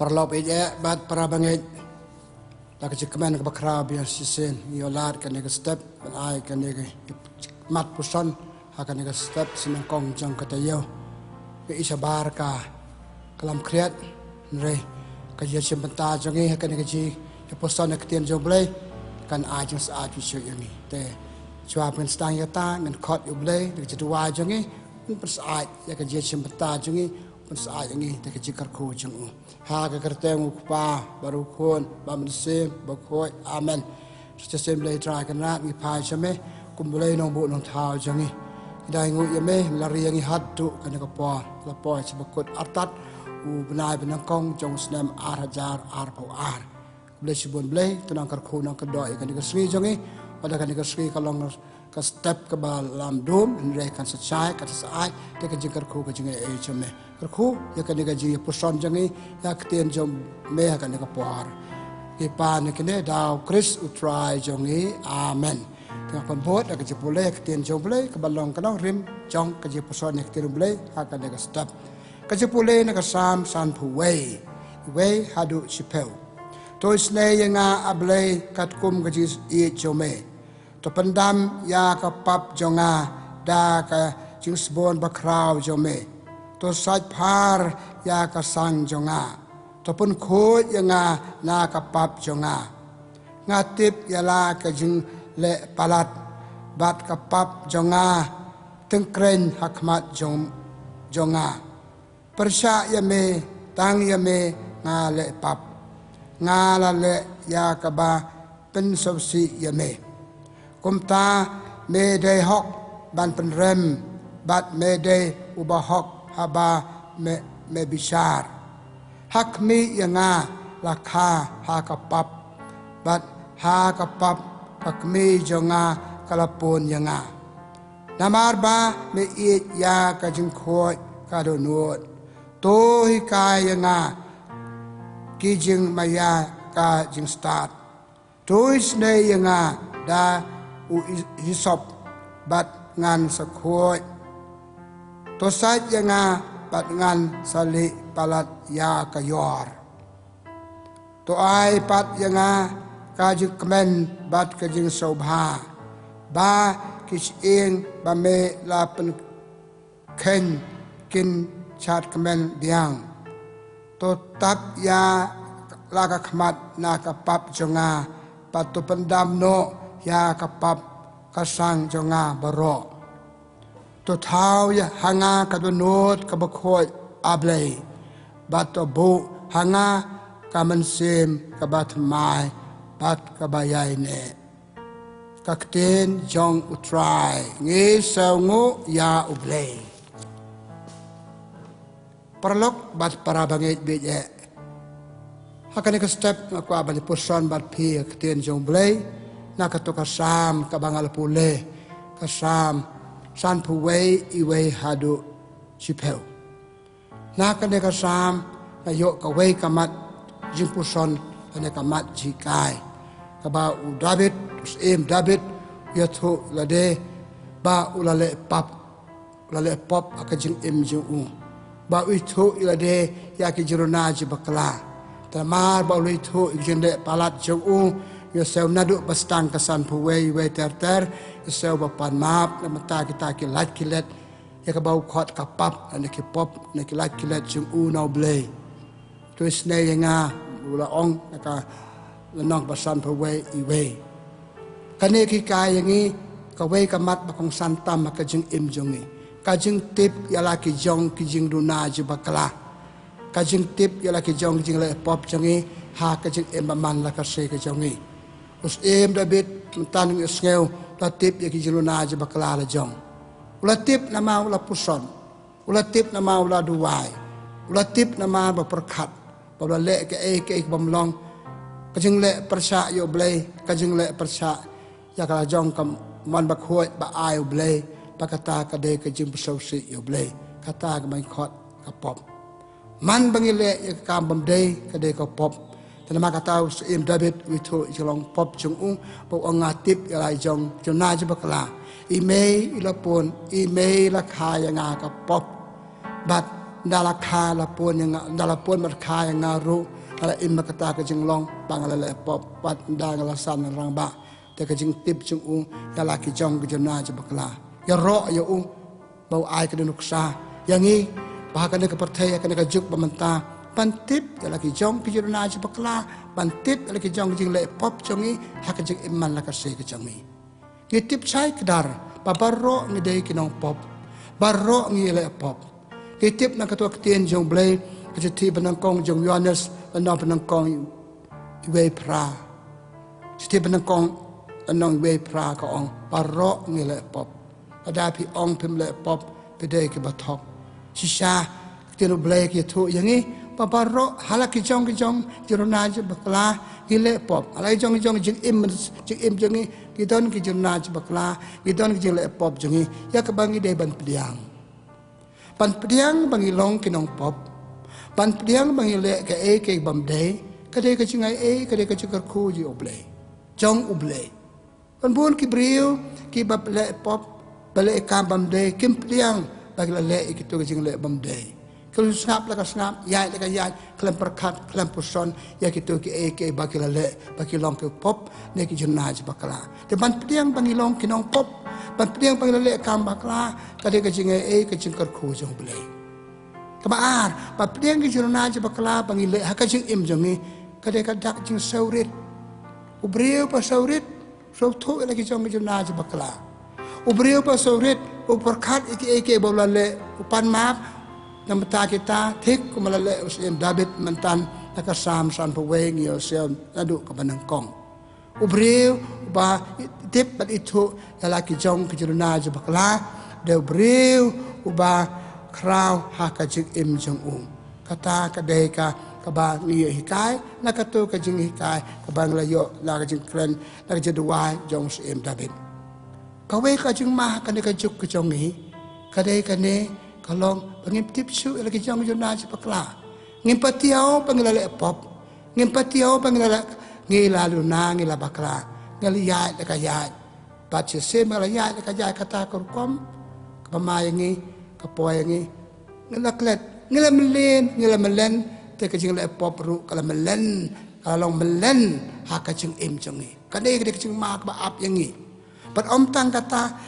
Perlop aja bat para bangit tak cekman ke bakra biar sisen yolat kan ke step ai kan ke mat pusan akan ke step sinang kong jang kata yo ke isabar ka kalam kriat re ka je sempenta jangi akan ke ji ke pusan ke tian joblay kan ai jang sa ju chu yangi te chua pen stang yata ngan khot yoblay de jtua jangi pun persai ya ke je sempenta jangi saat ini kita jikar kucing ha kekerteng ukpa baru kun bamsim bakoi amen sesem lay try kanat mi pai chame kumbulay nong bu nong thau jangi dai ngu yame lari yang hat tu kan ka po la po chbakut artat u benai benang kong jong snam arhajar arpau ar blay sibun blay tunang karku nang kedoi kan ka sri jangi pada kan ka sri kalong ka step ke balam dom nre kan secai ka sai te ka jikar ku ka jinge e chame kerku ya kan ga ji puson jangi ya ketien jom me kan ga por ki pa ne kene daw Chris utrai jangi amen tengah kon bot ga ji pule ketien jom ble ke balong kanong rim jong ka ji puson ne ketien ble ha kan ga step ka ji pule ne ga sam san pu we hadu chipel to isne yanga able kat kum ga ji e jome to pendam ya ka pap jonga da ka jing sbon ba kraw jome to saj par ya ka sang jonga to pun kho yanga na ka pap jonga ngatip ya la ka jing le palat bat ka pap jonga tengkren hakmat jonga persya ya me tang ya me nga le pap nga la le ya ka ba pen sobsi ya me kumta me de hok ban pen rem bat me de uba hok haba me bishar hak mi yanga lakha ha kapap bat ha kapap hak mi jonga kalapon yanga namar ba me it ya ka jing khoi ka do nuot to hi ka yanga ki jing maya ka jing start to isne yanga da u hisop bat ngan sakhoi to sait yanga bat ngan sali palat ya kayor to ai pat yanga kajik kemen bat kajing sobha ba kis ing ba me la pen ken kin chat kemen biang to tap ya la ka khmat na ka pap jonga pat to pendam no ya ka pap ka sang jonga baro to thau ya hanga ka do not ka bakhoi ablay bat to bu hanga ka mansim ka bat mai bat ka bayai ne ka kten jong utrai ngi saungu ya ublay perlok bat para bangit beje hakane ka step ko abali puson bat phi kten jong blay nakato kasam kabangal pule kasam san puwei iwei hadu chipel nakane kasam ayo kawei kamat jimpuson ane kamat jikai kaba u David em David yatho lade ba ulale pap lale pop akajing em ju ba uitho ilade yakijirona jibakla tamar ba uitho ijende palat ju yosel nadu bastang kasan puwei we ter yosel bapan map na mata kita ki lat kilet ya ka bau khot ka pap na ki pop na ki lat kilet jung u no blay to isne yanga ula ong na ka nong basan puwei iwe kane ki ka yangi ka we ka mat ba kong santam ka jing im jongi ka jing tip yala ki jong ki jing duna jibakla ka jing tip yala ki jong jing le pop jongi ha ka jing em man la ka se ka jongi us em David tan ngeu latip ya kijiluna je bakla la jong ulatip nama ula puson ulatip nama ula duwai ulatip nama ba perkhat ba le ke bamlong kajing le persha yo blay kajing le persha ya kala jong kam man ba khoi ba ai blay pakata ka de kajing pusau si yo blay kata ka mai khot ka pop man bangile ya kam bam de ka de ka pop tanama kata im David witho jolong pop jung po angatip yalai jong jona jabakla email ilapon email la khaya nga ka pop bat dalam kala pun yang dalam pun mereka yang ngaruh ala imma kata kejeng long bangala le pop pat dangala san rang ba te kejeng tip jeng dalam kijong kejena jebakla ya ro ya bau ai ke nuksa yang ini bahkan ke percaya ke juk pemerintah pantip dalam kijong kejena jebakla pantip dalam kijong kejeng le pop jongi hak kejeng iman la kasih kejeng ni tip sai kedar babaro ngidei kinong pop baro ngile pop tip nak ketua ketien jong blay kejeti benangkong jong Yohanes anong benangkong iwe pra kejeti benangkong anong iwe pra ka ong baro ngile pop ada pi ong pim le pop pede ke batok sisa ketien blay ke tu yang ni babaro halak kijong jirona je bakla ngile pop alai jong jeng im jeng ni gidon ki jirona je bakla gidon ki le pop jeng ni ya ke bangi de ban pediang pan pediang bangi long kinong pop pan pediang bangi le ke bam de kade ke jingai kade ke cikar ku ji oble jong oble pan bun ki briu ki bab le pop bale ka bam de kim pediang bagi le ki tu ke jing le bam de kalau snap laka snap yai laka yai kelam perkat kelam puson ya kitu ki bagi le bagi long ke pop ne ki jenaj bakala de ban pediang bangi long kinong pop ban pediang bangi le kam bakla kade ke jingai ke jingkar khu jong oble kabar ba pediang ki jenaj bakla bangi le ha ka jing im jongi kade ka dak jing saurit ubreu pa saurit so thu lagi jong jenaj bakla ubreu pa saurit uperkat ki bola le upan map namata kita thik kumalale usim David mantan nakasam san paweng yo sem adu kabanangkong ubreu ba tip bat itu lalaki jong kijuruna jabakla de ubreu uba kraw hakajik im jong kata kadeka kaba ni hikai nakatu kajing hikai kabang layo la kajing kren la jaduai jong sem David kawe kajing mah kan kajuk kajong ni kadeka ne kalong pengintip su lagi jang jona sepakla ngimpatiao pangilale pop ngimpatiao pangilale ngilalu na ngilabakla ngaliya lekaya baca sem ngaliya lekaya kata kurkom kamayangi kapoyangi ngilaklet ngilamelen te kajing le pop ru kalamelen kalong melen hakajing im jongi kadai kajing mak ba ap yangi pat om tang kata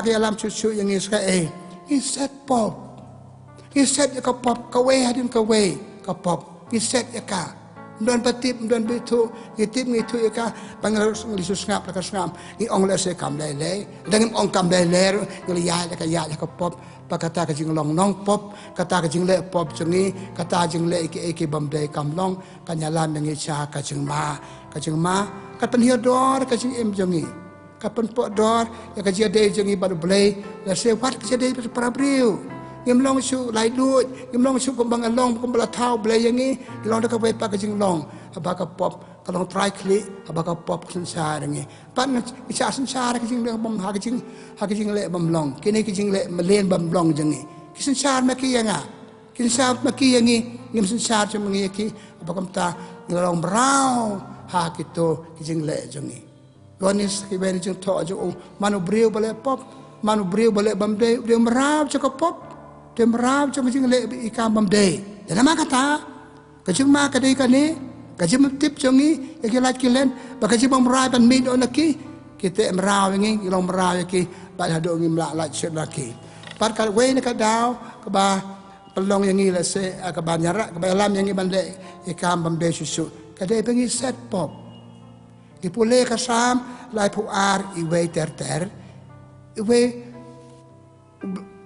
ke alam cucu yangi sekai iset pop iset ka pop ka we hadin ka we ka pop iset ka don patip don bitu itip ngitu ka pangal lisus ngap ka ngam i ong le se kam le dengan ong kam le ngli ya ka ka pop pakata ka jing long nong pop kata ka jing le pop jungi kata jing le ki bam de kam long kanyalan ngi cha ka jing ma ka pen hiodor ka jing im jungi ka pen po dor ya ka jade jungi baru blay la se wat ka jade para briu ngim long su lai lut ngim long su kumbang long kumbala thau blay yang ni long da ka we pa ka jing long abaka pop kalong try kli abaka pop sensar ngi pan cha sensar ka jing bam ha ka jing le bam long kini ka jing le melen bam long jing ni ki sensar ma ki yang ki sensar ma ki yang ni ngim sensar chu ngi ki abaka ta ngilong brau ha ki to ki jing le jing ni gonis ki ben jing to ju manu briu bale pop manu briu bale bam de briu merap chu ka pop de merap chu jing le ikam bam de dan ma kata ka jing ma ka de ka ni kaji tip jongi ya kilat kilen bakaji bang merai ban mid onaki kita merau ngi ilong merau ki pada do ngi mlak set laki par kal we ne ka daw ka ba pelong yang ngi la se ka ba nyara ka ba lam yang ngi bande ikam bam de susu ka de bengi set pop ipule ka sam lai pu ar I we ter I we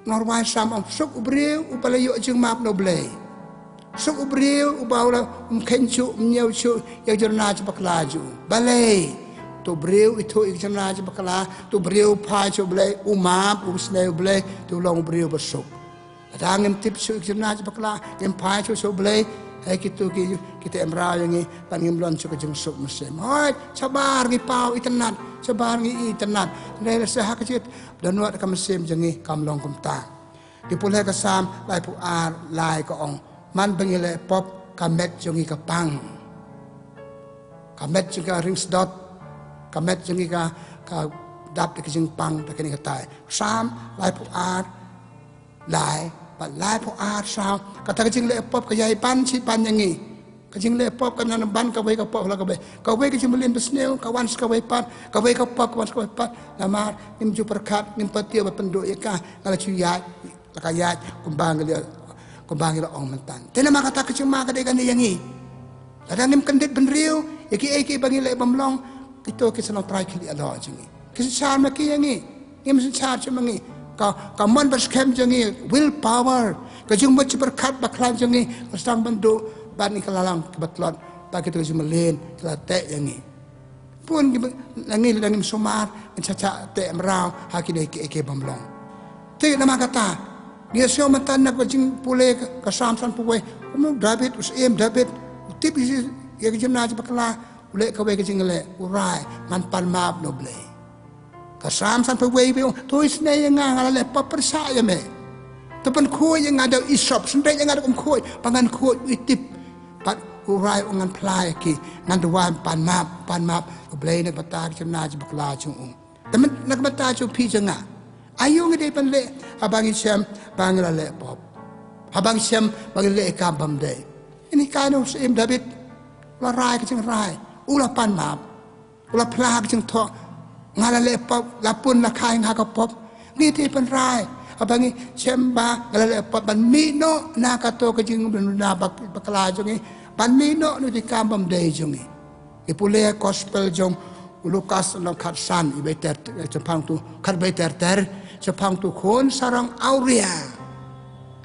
norwai sam om suk ubreu upale yo jing map no blay sok ubreu ubawla kencu mnyau chu ya jorna bakla ju balai to breu itu jorna bakla to breu pa chu blai umap usne blai to long breu besok adangem tip chu jorna bakla em pa chu so blai hai kitu kita emra yang pangim lon chu kejeng sok mesem hoi sabar ngi pau itenat sabar ngi itenat ne sah kecit dan wat kam mesem jengi kam long kum ta dipulai ka sam lai pu ar lai ka ong man bangile pop kamet jongi ka pang kamet juga ring sedot kamet jongi ka dap ke jing pang ta kini ka tai sam lai pu ar lai ปัดลายพออาสาวกระทากระจิงเละปอบกระยายปันชีปันอย่างงี้กระจิงเละปอบกันนันบันกระเวกระปอบแล้วกระเวกระจิงมาเล่นbesneuกระวันกระเวปันกระเวกระปอบกระวันกระเวปันละมานิมจูประคับนิมปฏิบัติเป็นโดยกาอะไรชื่อยายละกายายกุมบางกันเลยกุมบางกันละองมันตันแต่ละมาkata kecil ma kadai kan yang ni kadang nim kendit ben riu yaki eki bagi le bamlong itu kisah try kili Allah jengi kisah char ma ki yang ni nim char cuma ni ka man berskem jengi will power ka jung buat berkat baklan jengi sedang bentuk ban ni kalalang kebetulan bagi tu cuma len kelate yang ni pun langi langi sumar mencaca te merau hakini eki bamlong tu nama kata dia siapa mantan nak bajing pulih ke samsan pulih, kamu David usiem David, tip isi ya kerja nak berkelah, ulek kau kerja ngelak, urai manpan maaf no boleh. Ke samsan pulih pun, tuis ni yang ngal le persa ya me, tepan kuy yang ada isop, sendiri yang ada kuy, pangan kuy itip, pat urai ungan pelai ki, ngan tuan pan maaf, boleh ni patah kerja nak berkelah cung. Teman nak patah cung pi jengah. Ayo ngede panle abang Syam bangla le pop abang Syam bangla le kabam dei ini kano sim David la rai ke jeng rai ula pan map ula plag jeng tho ngala le pop la pun la khai nga ka pop ngede pan rai abang Syam ba ngala le pop ban mino na ka to ke jeng na bakla jongi ban mino nu di kabam dei jongi ipule gospel jong Lukas nak khatsan ibeter cepang tu khat beter ter cepang tu kon sarang auria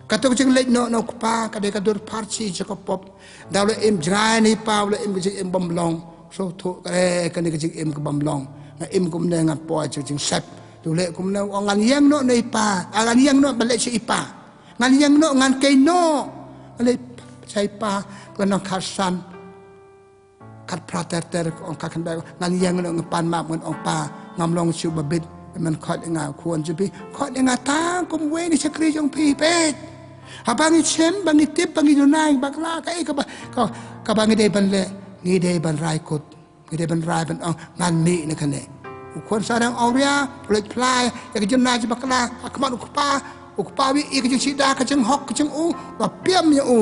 katok jeng lek no pa kade kadur parsi cekopop daule em jani pa le em jeng em bamlong so thu kade jeng em ke bamlong na em kum ne ngat po jeng sep tu le kum ne ngan yang no nei pa ngan yang no balik si ipa ngan yang no ngan ke no le sai pa ko nak khatsan kat prater ong kakan dak ngan yang no pan map ngan ong pa ngam long chu babitมันขอดงาควรจะไปขอดงาตางกุมเวนี่ชักรีจงพีเป็ดหาบางอีเชมบางอีทิพบางอีดูนายบางลาก็ไอ้ก็บางอีเดบันเละนี่เดบันไรกดนี่เดบันไรบันเอางานมีนะคันเนี่ยควรสร้างเอาเรียผลิตพลายอยากจะนายจะบางลาขมันอุกปาวิอีกจังชีดาก็จังฮอกก็จังอูว่าเปี้ยมอย่างอู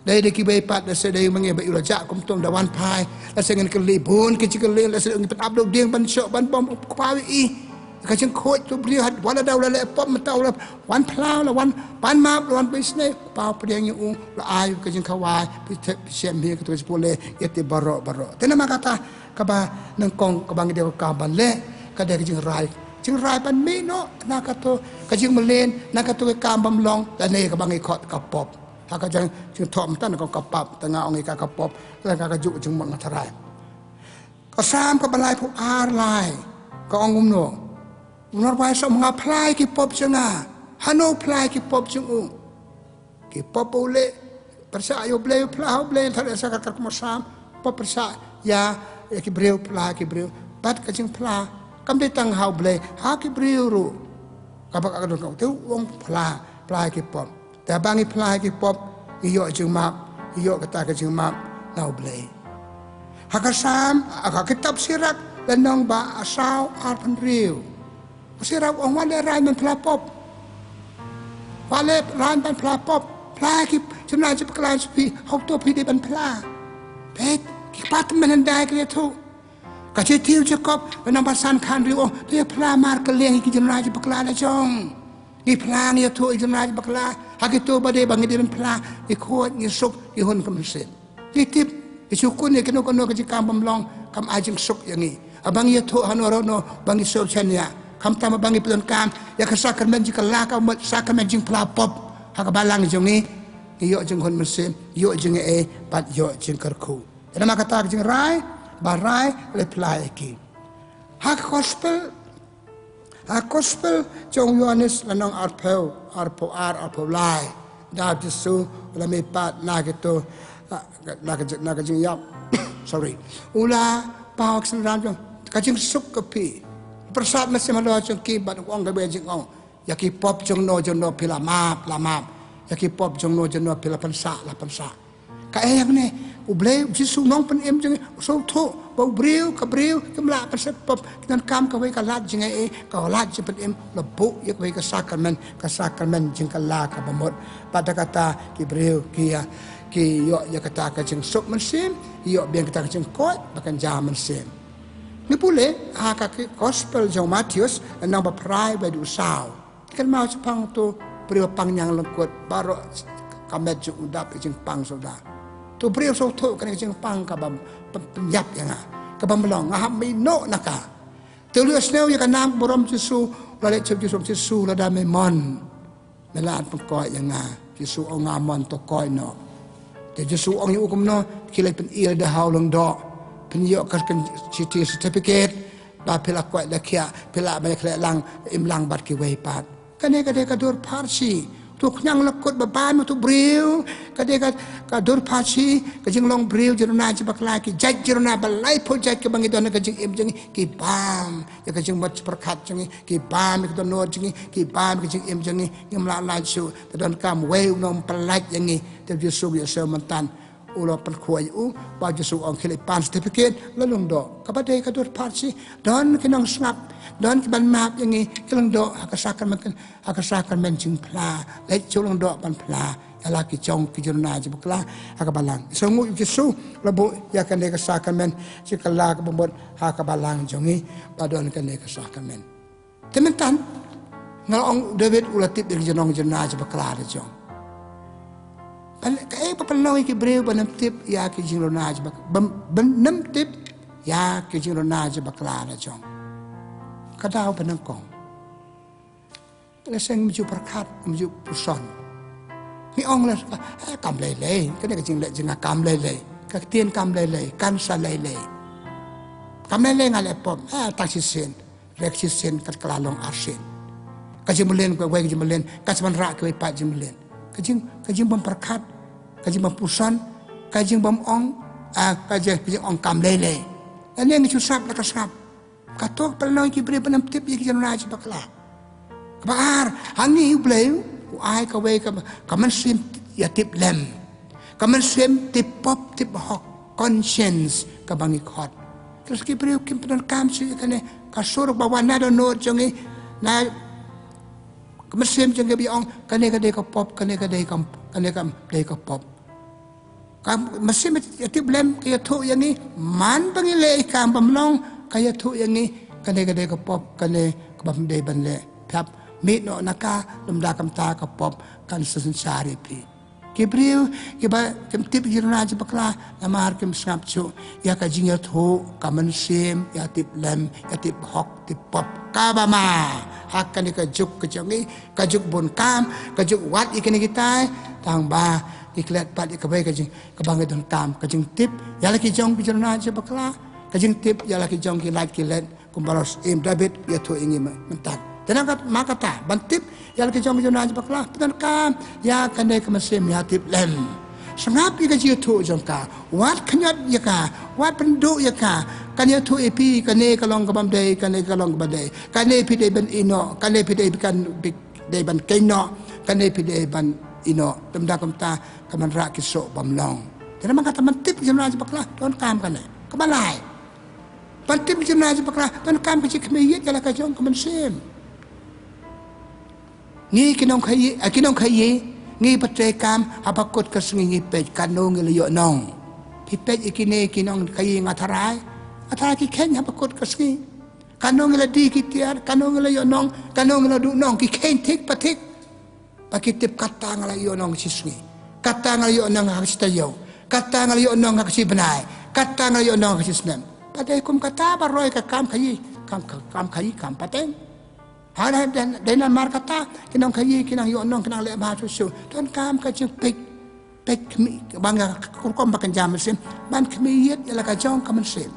dari deki baypat da sedai mangi bai uraja kum tom da wan pai la sengen keli bun ke cikeli la sedang pet abdo ding ban syok ban bom kwawi i ka jeng khoj tu bri hat wala daw la pop matau la wan plau la wan pan map wan bisne pa priang yu la ai ka jeng khawai pi sem he ka tu pole yete baro tenama kata ka ba nang kong ka bang de ka ban le ka de jeng rai pan mi no na ka to ka jeng melen na ka to ka bam long la ne ka bang i khot ka popถ้าก็จึงทอมตั้นก็กระปับแต่งาองค์กากระปบแล้วก็จุจึงมังทรายก็ซ้ำก็บรรลัยพวกอาร์ไลก็องุมโนนอร์ไวสมงาพลายกิปบจึงฮันโนพลายกิปบจึงกิปบอุเลpersa ayo beliau plah beliau thar esa kar kuma sam pa persa ya ki beliau plah ki beliau pat ka jing plah kam de tang hau beliau ha ki beliau ru ka ba ka do tu wong plah ki popแต่บางอีพลายกี่ปอบอีโยจึงมาอีโยกตากจึงมาเราเบลหากสามหากคิดตับสิรักและน้องบ่าสาวอาพันเรียวสิรักองวันเล่รายมันพลาปอบวันเล่รายมันพลาปอบพลากี่ชำนาญจะกลายสุพีหกตัวพีได้เป็นพลาเพชรกี่ปัตมันได้กันทุกกระเจี๊ยบจะกบและน้องภาษาคันเรียวเรียกพลามากระเลียงกี่ชำนาญจะกลายละจงนี่พลาเนี่ยทุกชำนาญจะกลายหากitu badai bang dia ben pla ikut ngisuk ihun kam sen titip isukun ni keno kejikam bamlong kam ajing suk yang ni abang ya tho hanorono bang isuk chania kam tama bang ipun kam ya kasakar men jikala ka sakar men jing pla pop hak balang jong ni yo jing hon mesin yo jing pat yo jing kerku nama kata jing rai barai reply ki hak gospel jong Yohanes lanang arpo lai da jisu la me pat na gitu na ka jing yap sorry ula paok san jong ka jing suk ka pi persat masih malo jong ki bat ong ka be jing ong ya ki pop jong no pila map la map ya ki pop jong no pila pansa yang ni ublay jisu nong pen em jeng so tho bau breu ka breu kemla pasat pop nan kam ka wei ka lat jeng ka lat jeng pen em lebu yak wei ka sakramen jeng ka la ka bamot pada kata ki breu ki yo ya kata ka jeng sok men sim yo biang kata ka jeng koi bakan jaman sim ni pule ha ka gospel jong Matius nang ba prai ba du sao kan mau sepang tu breu pang yang lengkut baro kamet ju udap jeng pang soda tu breu so tho kan jeng pang ka bam penyap yang ka bam long ngah mi no naka tu lu sneu ya kan nam borom Jesu la le Jesu la da me mon melan pengkoi yang Jesu ong ngamon to koi no te Jesu ong yu kum no kilai pen il da haw long do pen yo kan certificate ba pela kwai la kia pela ba kle lang im lang bat ki wei pat kane ka de ka dur parsi tu nyang lekut baban tu breu ka de ka dur parsi ka jing long breu jeruna ji bakla ki jaj jeruna balai pho jaj ke bangi don ka jing im jing ki bam ya ka jing mat perkat jing ki bam ki don no jing ki bam ki jing im jing ngam la la chu ka don kam wei nom pelaj yang ni te Jesu ya se mantan ulo pen khoi ba Jesu ong khile pan certificate lalung do ka ba de ka dur parsi don kinong snap don ban map yang ni kelong do akasakan men jing pla le chulong do ban pla ala ki chong ki jurna ji bukla akabalang so ngu Jesu labu ya kan de kasakan men si kala ka bombot akabalang jongi badon kan de kasakan men tementan ngalong David ulatip de jonong jurna ji bukla de jong ban kai pa palong ki breu ban tip ya ki jurna ji bak ban nam tip ya ki jurna ji bukla de jong kadau penangkong leseng menuju perkat menuju puson ni ong les kam lele kan ka jing le jing kam lele ka tien kam lele kan sa lele kam lele ngale pom taksisen reksisen kat kelalong arsin ka jimlen ko wei jimlen ka seban ra ke pa jimlen ka jing bom perkat ka jing bom puson ka jing bom ong ka jing ong kam lele ani ngi susap la ka sap katok pelong ki bre penam tip ki januna ji bakla kabar hangi bleu ai ka we ka man sim ya tip lem ka man sim tip pop tip hok conscience ka bangi khot terus ki bre kim penan kam si kane ka sur bawa na do no jongi na ka man sim jongi bi ong kane ka de ka pop kane ka play ka pop ka man sim ya tip lem ki tho yani man bangi le kam bamlong kaya tu yang ni kane ka pop kane kabam de ban le phap mi no naka lumda kam ta ka pop kan sun sari pi kibriu ki ba kem tip jirna ji bakla namar kem snap chu ya ka jinga thu kaman sim ya tip lem ya tip hok tip pop ka ba ma hak kane ka juk ka jongi ka juk bon kam ka juk wat ikene kita tang ba iklet pat ka bai ka jing ka bang don kam ka jing tip ya la ki jong jirna ji bakla kajing tip ya laki jong ki like ki len kumbaros im David ya tu ingi mentat tenang makata ban tip ya laki jong jona bakla pedan kam ya kane kemesim ya tip lem sangap ya ji tu jong ka wat kanyat ya ka wat pendu ya ka kane tu epi kane kalong kabam dei kane kalong badai kane pi dei ban ino kane pi dei kan dei ban kaino kane pi dei ban ino temda kamta kaman ra ki so bamlong tenang makata man tip jona bakla don kam kane kabalai Pantip jena je bakla tan kam ke kemiyet kala ka jong kemen sim. Ngi kinong khayi ngi patre kam apakot ka sngi pe kanong le yo nong. Pi pe ikine kinong khayi ngatarai. Atara ki ken apakot ka sngi. Kanong le di ki tiar kanong le yo nong kanong le du nong ki ken tik patik. Pakitip kata ngala yo nong si sngi. Kata ngala yo nong ha si tayo. Kata ngala yo nong ha si benai. Kata ngala yo nong ha si snem. Padai kum kata baroy ka kam khayi kam pateng hara dan mar kata kinong khayi kinang yo nong kinang le ba su ton kam ka chu pek banga kom bakan jam sim ban kmiyet la ka jong kam sim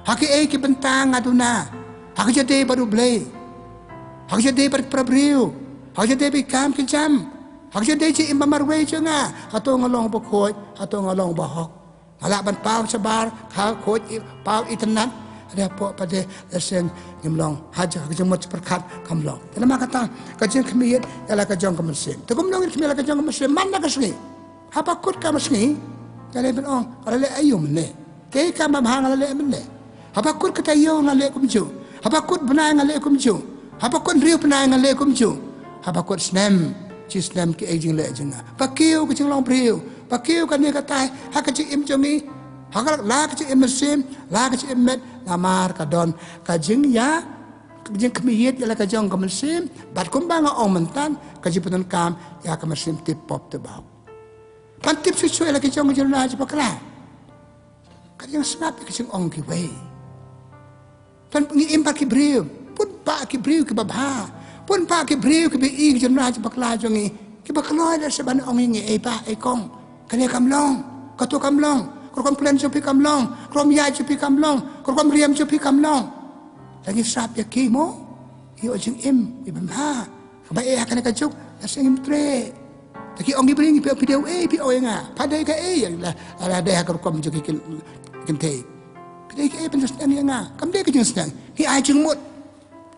haki ki bentang aduna haki jade baru blay haki jade bar prabriu haki jade bi kam ki jam haki jade ji imamar we chunga ato ngolong ba khoi ato ngolong ba hok ala ban pau sabar kha khoj pau itnan ada po pada leseng ngimlong haja ka jong mat perkat kamlong tenama kata ka jeng kemiyet ala ka jong kamesim tekum long kemiyet ka jong kamesim man na ka sngi apa kut ka sngi kale ben ong ale ayo mene ke ka ma hang ale mene habakut kata yo ngale kum ju habakut bena ngale kum ju habakut riu bena ngale kum ju habakut snem chi snem ke ejing le jenga pakiu ke jing long priu pakiu kan ni kata ha ka chi im jongi ha ka la ka chi im sim la ka chi im met la mar ka don ka jing ya jing kemiyet ya la ka jong ka sim bat kum ba nga ong mentan ka ji putan kam ya ka sim tip pop te bau pan tip su la ka jong jong na ji pakla ka jing snap ka jing ong ki wei pan ngi im pa ki briu pun pa ki briu ki babha pun pa ki briu ki bi i jong na ji pakla jongi ki bakloi la seban ong ngi e pa e kong ka ne kam long ka to kam long ko kom plan chu pi kam long krom ya chu pi kam long ko kom riam chu pi kam long lagi sap ya ki mo yo jing im i babha ba e ka ne ka chuk la sing im tre taki ong ibring pi video pi o nga padai ka e la de ka kom chu ki kin te padai ka e pen stan nga kam de ka jing stan hi ai jing mut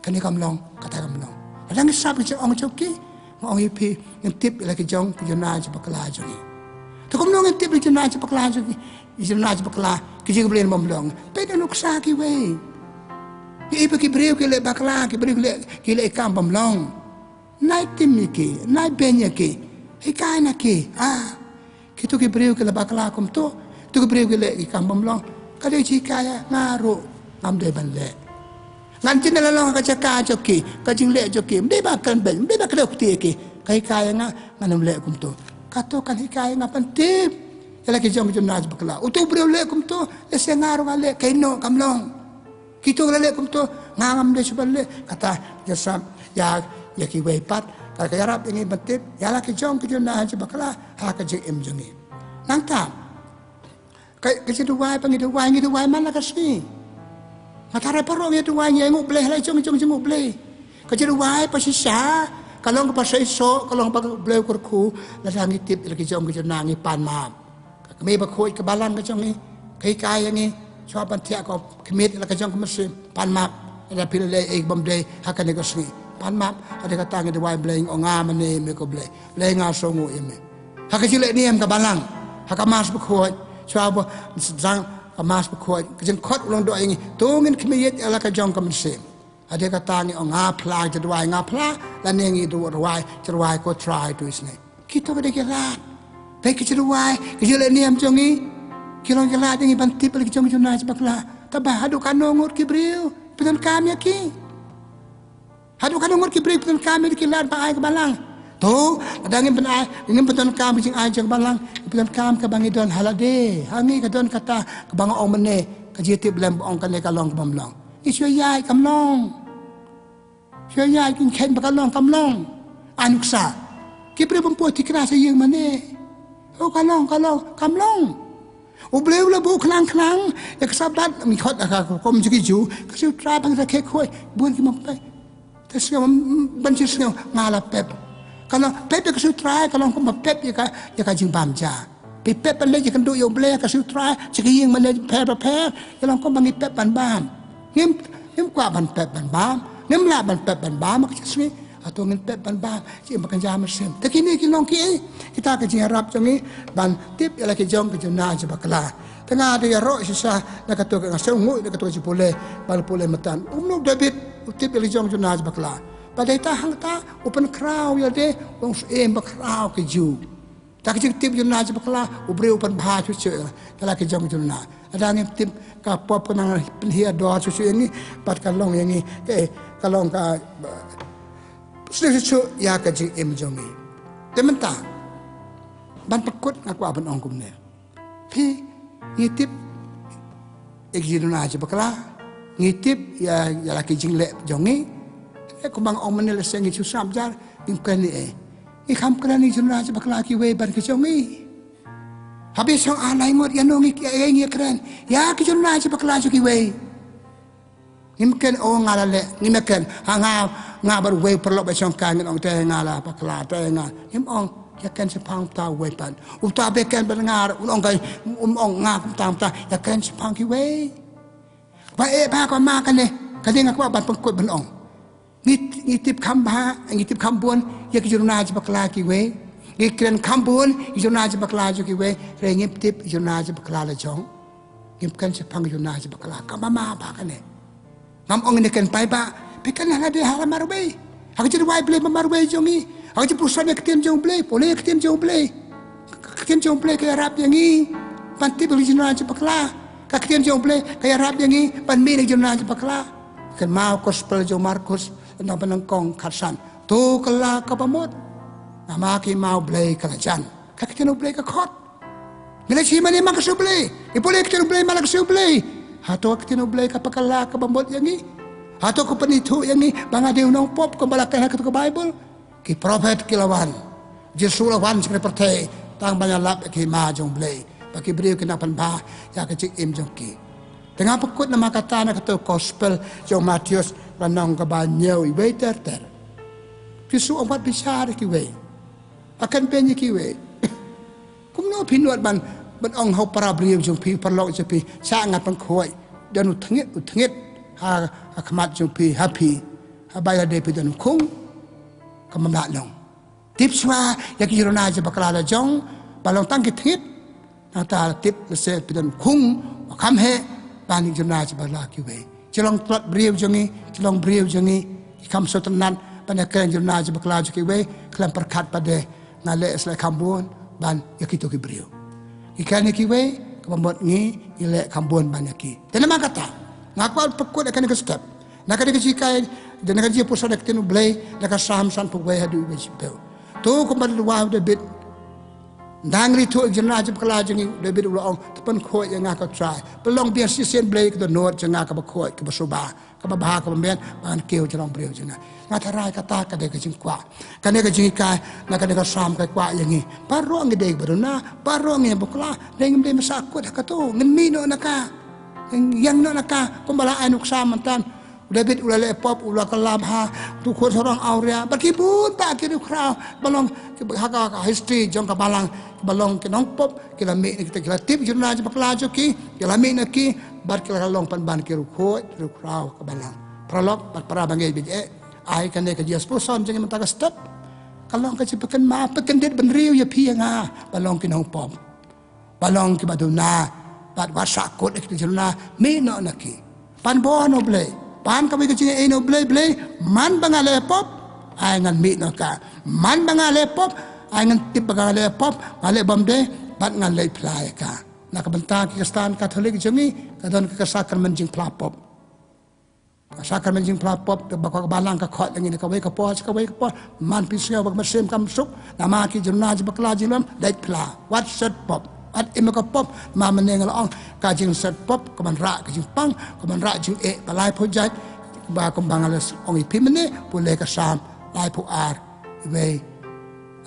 ka ne kam long ka ta kam long lagi sap ki ong chu ki ong pi yang tip la ki jong ki na chu bakla chu ni to kom long tip ki na chu bakla chu ki na chu bakla ki jing blen mom long pe da nuk sa ki we ki ipa ki breu ki le bakla ki breu ki le kam bom long nai tim ki nai benya ki ai kai na ki ki tu ki breu ki le bakla kom to tu ki breu ki le kam bom long ka de chi kaya ngaro ngam de ban le ngan tin la long ka cha ka cho ki ka jing le cho ki de ba kan ben de ba ka ti ki kai kaya nga nganam le kom to ka to kan kaya nga pan tip la ki jom jom naj bakla u tu breu le kom to le se ngaro le kai no kam long kita lele kum tu ngam de sebale kata jasam ya ki wei pat ka yarap ini betip ya la ki jong ki na je bakla ha ka je em jongi nang ta ka je du wai pangi du wai mana ka si matare paro ngi du wai ngu ble la jong ngu ble ka je du wai pa si sa kalong pa sai so kalong pa ble kur khu la ngi tip la ki jong ki na ngi pan ma ka me ba khoi ka balan ka jong ngi kai kai ngiชอบบันเทียก็ขมิดแล้วก็จังก็มาสิปันมาแล้วพิลเลยเอกบอมเดย์ฮักกันนี่ก็สิปันมาอะไรก็ตั้งกันไว้เบลงองามันนี่ไม่ก็เบลเบลงาสงูเอ็มฮักกันที่เล่นี่เอ็มกับบาลังฮักกันมาสบุคคลชอบจังกับมาสบุคคลก็จังคดลงด้วยอย่างนี้ตัวเงินขมิดแล้วก็จังก็มาสิอะไรก็ตั้งนี่องาพลายจะด้วยงาพลาแล้วนี่งี้ตัวด้วยจะด้วยก็ try ตัวสิคิดตัวก็ได้กี่ล้านไปคิดจะด้วยก็จะเล่นี่เอ็มจังนี้kilong jala dengan banti pergi jom jom naj bakla tabah hadu kanongur kibriu pedan kami ki hadu kanongur kibriu pedan kami ki lan pa ai ke balang to adangin ben ai dengan pedan kami jing ai jang balang pedan kam ke bangi don halade hangi ke don kata ke bang ong mene ke jeti belam ong kan le kalong bam long ni syoi yai kam long syoi yai kin khen ba kalong kam long anuksa kibriu pempo tikra sa yeng mane o kalong kam long ublew la bu klang ya kesabat mi khot aka kom juki ju kasi tra bang ra ke khoi bun ki mampai tes ngam ban chi ngam ngala pep kana pep ka su tra ka long ko ma pep ya ka jing bam ja pi pep le ji kan du yo ble ka su tra chi ki ying man le pe ya long ko bangi pep ban bam ngim kwa ban pep ban bam ngim la ban pep ban bam ka chi atau ngin pep ban bam chi makan jam sem takini ki long ki kita ka jing rap jongi ban tip ya la ki jong ki na je bakla tengah dia ro sisa na ka to ka se ngu na ka to ji pole bal pole matan umno david tip ya li jong na je bakla pada ta hang ta open crowd ya de wong em ba crowd ki ju ta ki tip ju na je bakla ubre open bha chu che ta la ki jong na ada ni tip ka pop ka nang hia do chu ni pat ka long yang ni ka long ka sudah cuci ya kaji emjongi, tementah, ban pekut aku aban ongkum ni, pi ngitip, ekjidun aja bakla, ngitip ya laki jinglek jongi, aku bang ong menel sengi susam jar, ingkan ni ikam kerani jidun aja bakla ki we ban kejongi, habis yang alai mot ya nongi ya keren, ya kijidun aja bakla ki we. Ngimken o ngalale ngimken nga bar we perlo ba song kan ong te ngala pa kla te nga ngim ong ya kan se pang ta we pan u ta be kan bar nga ong kai ong nga ta ya kan se pang ki we ba e ba ko ma kan ne ka dinga ko ban pangkot ban ong ngitip kham ba ngitip kham buon ya ki jurna ji pa kla ki we Ikan kampun ijuna je bakla jo kiwe rengip tip ijuna je bakla la jong ngipkan sepang ijuna je bakla kamama ba kane ngam ong ni kan pai ba pikan hala de hala marwe aku jadi wai ble marwe jongi aku jadi perusahaan yang ketiem jong ble boleh ketiem jong ble ke rap yangi panti beli ijuna je bakla ka ketiem jong ble ke rap yangi pan mi ijuna je bakla kan mau gospel jo Markus na penangkong khasan tu kala ka pamot nama ki mau blay kalajan kakitino blay ka khot nila si mani makasu blay ipolay kitino blay malakasu blay hato kitino blay ka pakala ka bambot yangi hato ko panito yangi banga diw nong pop ko balakay hakat ko Bible ki prophet kilawan Jesulawan sikre pertay tang banyalap ki ma jong blay paki beriw kinapan ba ya kecik im jong ki tengah pekut nama kata na kato gospel jong Matius ranong ka banyaw iway ter Kisu omat bicara kiwe akan penye kiwe kumno pinwat ban ong hau para beliau jong pi perlok je pi sangat pengkoi dan utengit ha khmat jong pi happy abaya de pi dan kung kamamla long tipswa yak irona je bakala jong balong tangkit thit ta tip se pi dan kung kham he bani jona je bakala kiwe cilong plat beliau jongi cilong beliau jongi kam sotenan panakan jona je bakala kiwe kelam perkat pada ngale selai kambun ban yakito ki brio ikan ki we kambot ngi ile kambun ban yaki tenama kata ngakwa pekut akan ke step nak ada kejikai dan nak ji pusat ak tinu blay nak sam san pugwe hadu we jipel to kembali wa de bit dangri to jena jip kala jengi de bit ulo tepen khoi yang ngaka try belong biar sisen blay ke not jenga ka khoi ke soba ka ba ka men ban keu jong brio jena ngatarai kata ka de ke jingkwa kan de ke jingikai nak de ka sam ka kwa yangi paro ngi de beruna paro ngi bukla deng de masakut ka to ngen mino naka yang no naka kumbala anuk samantan David ulale pop ula kalab ha tu khot orang aurea berkibun tak kiri krau balong haka history jong ka balang balong ke nong pop kila me kita kila tip jurna je bakla jo ki kila me na ki bar kila long pan ban ki ru khot ru krau ka balang prolog par para bangai bi ai kan ne ka dia sposon jeng mata ka step kalong ka cipakan ma pakan dit ben riu ya pi nga balong ki nong pop balong ki baduna bat wasakot ek jurna me no na ki pan bono ble pan kami kecil eno blay man bangale pop ay ngan mi no ka man bangale pop ay ngan tip bangale pop ngale bamde bat ngan lay play ka nakabanta ki kastan Katolik jongi kadon ka sakar menjing pla pop sakar menjing pla pop bakwa balang ka khot ngini ka we ka po man pisya bag masem kam suk nama ki jonna bakla jilam dai pla what set pop at imaka pop ma menengal ong ka jing set pop kaman ra ka jing pang kaman ra jing balai project ba kembang alas ong ipimene pule ka sam lai pu ar we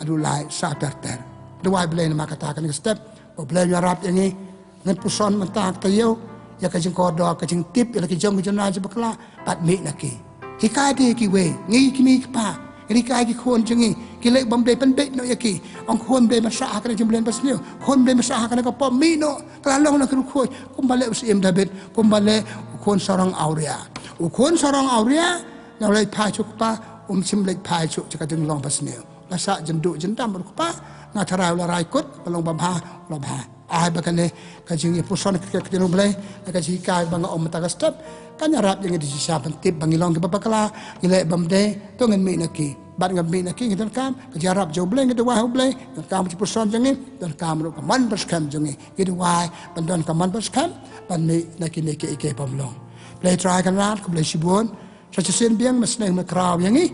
adu lai sa ter dua blay na makatakan ka step o blay yarap ini ngan puson mentak tayo ya ka jing kodo ka jing tip ya ka jong jona je bakla pat mi naki hikai de ki we ngi kimi pa Rikai ki khon jengi kile bambe pendek no yaki ong khon be masaha kana jumlen pasnio khon be masaha kana ka pom mino kalong na kru khoi kumbale usim David kumbale khon sarang aurea khon sarang aurea na lai phai chuk pa sim lai phai chuk ka jeng long pasnio la sa jendu jendam ru pa na tharau la rai kut balong babha la bha ai bakane ka jing puson ka tinu blai ka ji kai bang om ta ka step kan yarap yang di sisa pentip bangilong ke babakala ile bamde to ngen mi naki bat ngen mi naki ngitan kam ke jarap jo bleng ke wa bleng dan kam ci person jengi dan kam ro kaman bas kam jengi ke wa bandon kaman bas kam ban mi naki niki ke pamlong play try kan rat ko blai sibon sa sen biang masneng me kraw yangi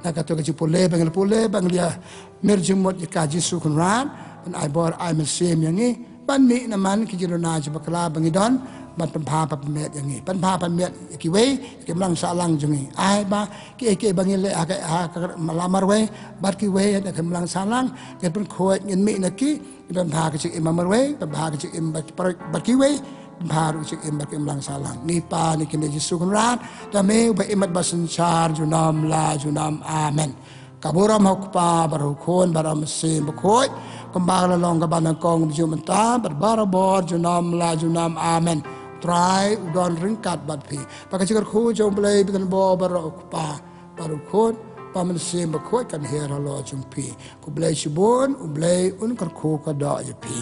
na ka to ke pole bang dia merjumot ka jisu kun rat ban ai bor ai mesem yangi ban mi naman ki jiro na bakala bangidon ban pha pa met yang ni pan pha pan met ki we ki mlang sa lang jungi ai ba ki bangil le ha malamar we bat ki we da mlang sa lang ke pun khoi ngin mi na ki ban pha ki im mar we ban pha ki im bat ki we pha ru ki im ki mlang sa lang ni pa ni ki ne jisu kun rat da me ba imat basan char junam la junam amen kaburam hokpa baru khon baram sim khoi kembang la long ka banang kong jumenta barbarabor junam la junam amen try udon ringkat bat pi pakai cikar khu jom play bikan bo baru pa baru khon paman sim ba khoi kan her halo chumpi ku blai chibon u blai un kar khu ka da je pi